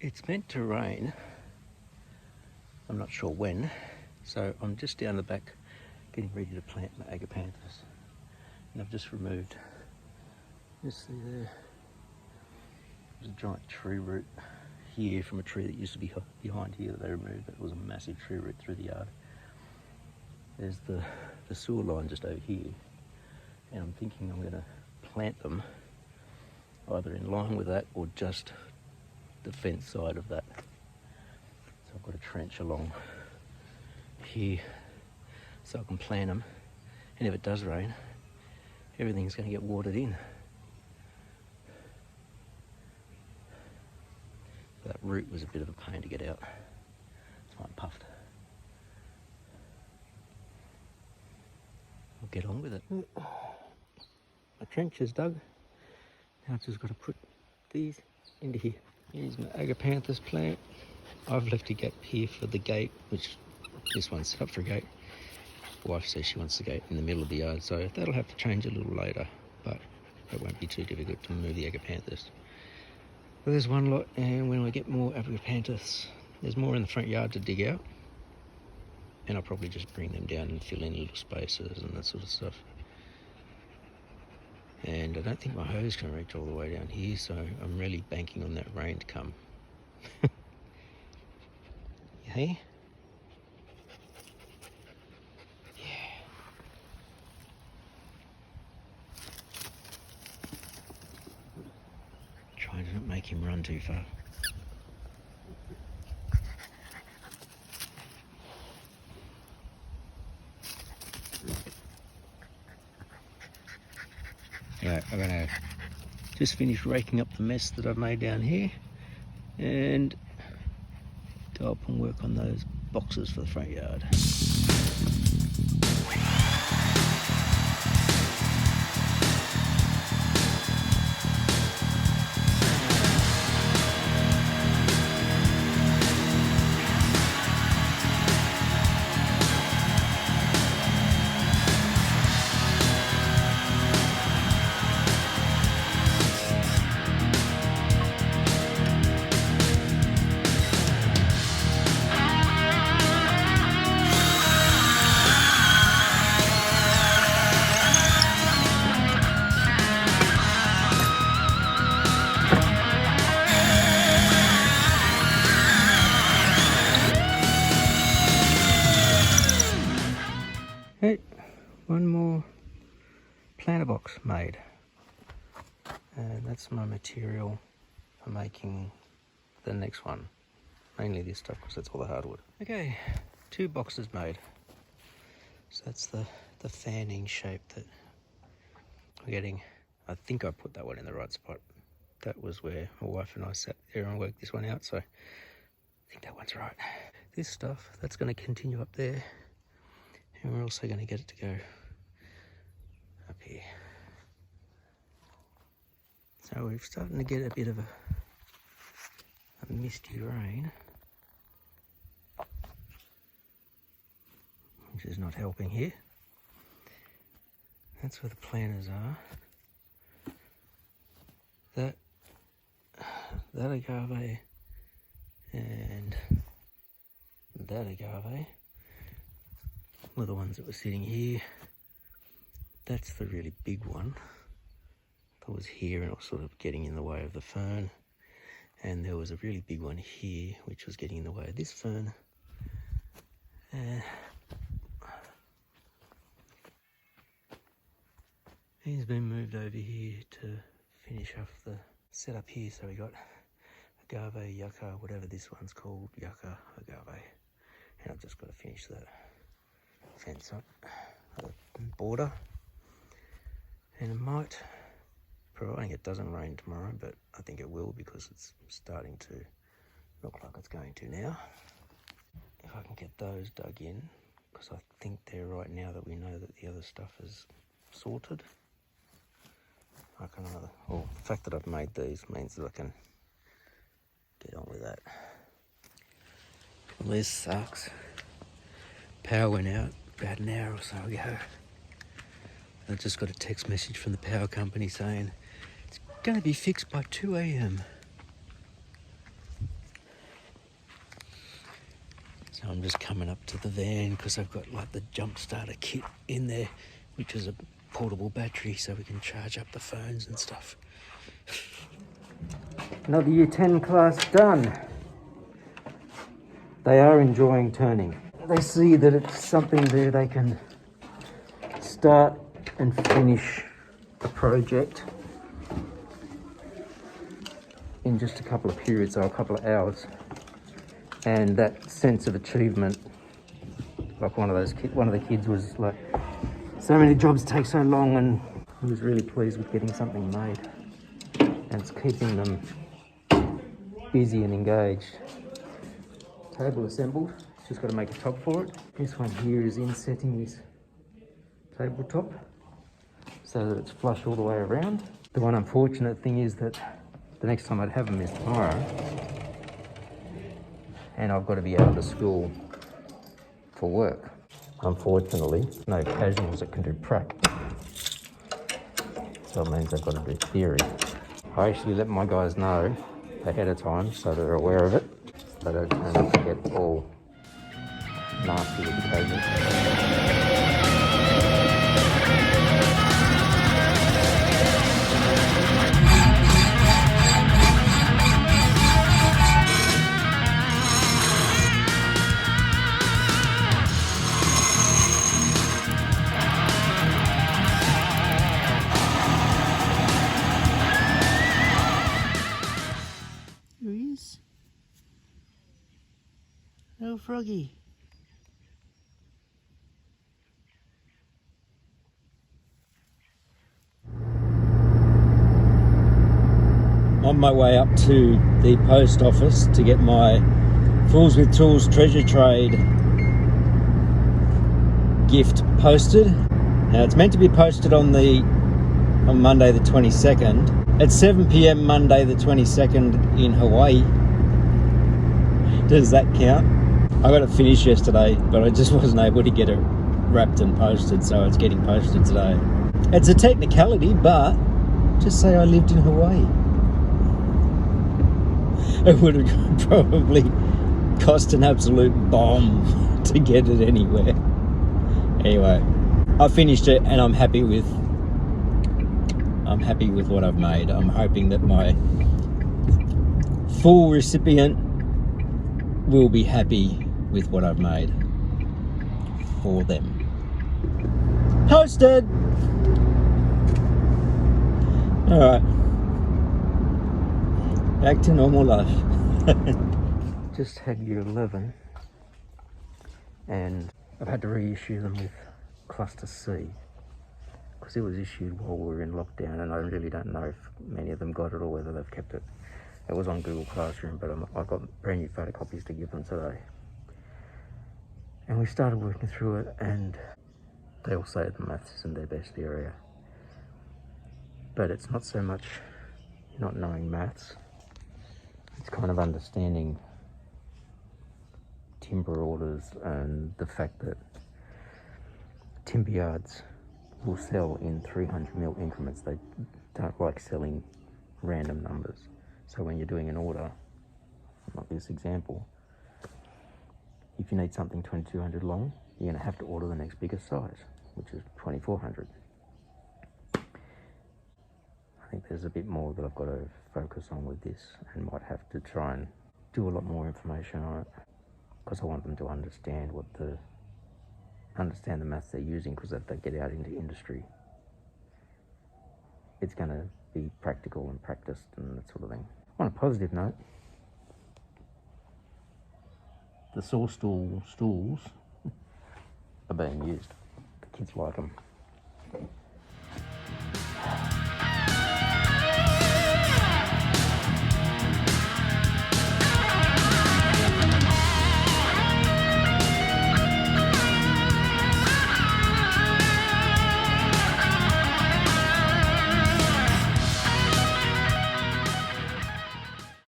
It's meant to rain. I'm not sure when. So I'm just down the back getting ready to plant my agapanthus. And I've just removed, just see there, there's a giant tree root here from a tree that used to be behind here that they removed. It was a massive tree root through the yard. There's the sewer line just over here. And I'm thinking I'm going to plant them either in line with that or just the fence side of that. So I've got a trench along here so I can plant them, and if it does rain, everything's going to get watered in. That root was a bit of a pain to get out. That's why I'm puffed. I'll get on with it. My trench is dug. Now I've just got to put these into here. Here's my agapanthus plant. I've left a gap here for the gate, which this one's set up for a gate. Wife says she wants the gate in the middle of the yard, so that'll have to change a little later, but it won't be too difficult to move the agapanthus. But there's one lot, and when we get more agapanthus, there's more in the front yard to dig out, and I'll probably just bring them down and fill in little spaces and that sort of stuff. And I don't think my hose can reach all the way down here, so I'm really banking on that rain to come. Hey? Yeah. Trying to not make him run too far. Right, I'm gonna just finish raking up the mess that I've made down here and go up and work on those boxes for the front yard. Hey, one more planter box made, and that's my material for making the next one. Mainly this stuff because that's all the hardwood. Okay, 2 boxes made. So that's the fanning shape that we're getting. I think I put that one in the right spot. That was where my wife and I sat there and worked this one out, so I think that one's right. This stuff, that's going to continue up there. And we're also going to get it to go up here. So we're starting to get a bit of a misty rain, which is not helping here. That's where the planters are. That agave and that agave were the ones that were sitting here. That's the really big one that was here and it was sort of getting in the way of the fern. And there was a really big one here which was getting in the way of this fern. He's been moved over here to finish off the setup here. So we got agave, yucca, whatever this one's called, yucca, agave. And I've just got to finish that fence up, border. And it might, providing it doesn't rain tomorrow, but I think it will because it's starting to look like it's going to now. If I can get those dug in, because I think they're right now that we know that the other stuff is sorted. I can either, well, the fact that I've made these means that I can get on with that. Well, this sucks. Power went out about an hour or so ago. I just got a text message from the power company saying it's going to be fixed by 2 AM. I'm just coming up to the van because I've got like the jump starter kit in there, which is a portable battery so we can charge up the phones and stuff. Another Year 10 class done. They are enjoying turning. They see that it's something there they can start and finish a project in just a couple of periods or a couple of hours. And that sense of achievement, like one of the kids was like, so many jobs take so long, and he was really pleased with getting something made. And it's keeping them busy and engaged. Table assembled, just got to make a top for it. This one here is insetting his tabletop so that it's flush all the way around. The one unfortunate thing is that the next time I'd have them is tomorrow, and I've got to be out of the school for work. Unfortunately, no casuals that can do prac. So it means I've got to do theory. I actually let my guys know ahead of time so they're aware of it. So they don't get all nasty with the casuals. Here he is. Oh, Froggy. On my way up to the post office to get my Fools with Tools treasure trade gift posted. Now it's meant to be posted on Monday the 22nd at 7 p.m. Monday the 22nd in Hawaii. Does that count? I got it finished yesterday, but I just wasn't able to get it wrapped and posted, so it's getting posted today. It's a technicality, but just say I lived in Hawaii. It would have probably cost an absolute bomb to get it anywhere. Anyway, I finished it and I'm happy with what I've made. I'm hoping that my full recipient will be happy with what I've made for them. Posted! Alright. Back to normal life. Just had year 11 and I've had to reissue them with cluster C because it was issued while we were in lockdown, and I really don't know if many of them got it or whether they've kept it. It was on Google Classroom, but I've got brand new photocopies to give them today. And we started working through it, and they all say the maths isn't their best area. But it's not so much not knowing maths, it's kind of understanding timber orders and the fact that timber yards will sell in 300mm increments. They don't like selling random numbers. So when you're doing an order, like this example, if you need something 2200 long, you're going to have to order the next biggest size, which is 2400. I think there's a bit more that I've got to focus on with this, and might have to try and do a lot more information on it, because I want them to understand the maths they're using, because if they get out into industry, it's going to be practical and practiced and that sort of thing. On a positive note, the saw stools are being used. The kids like them.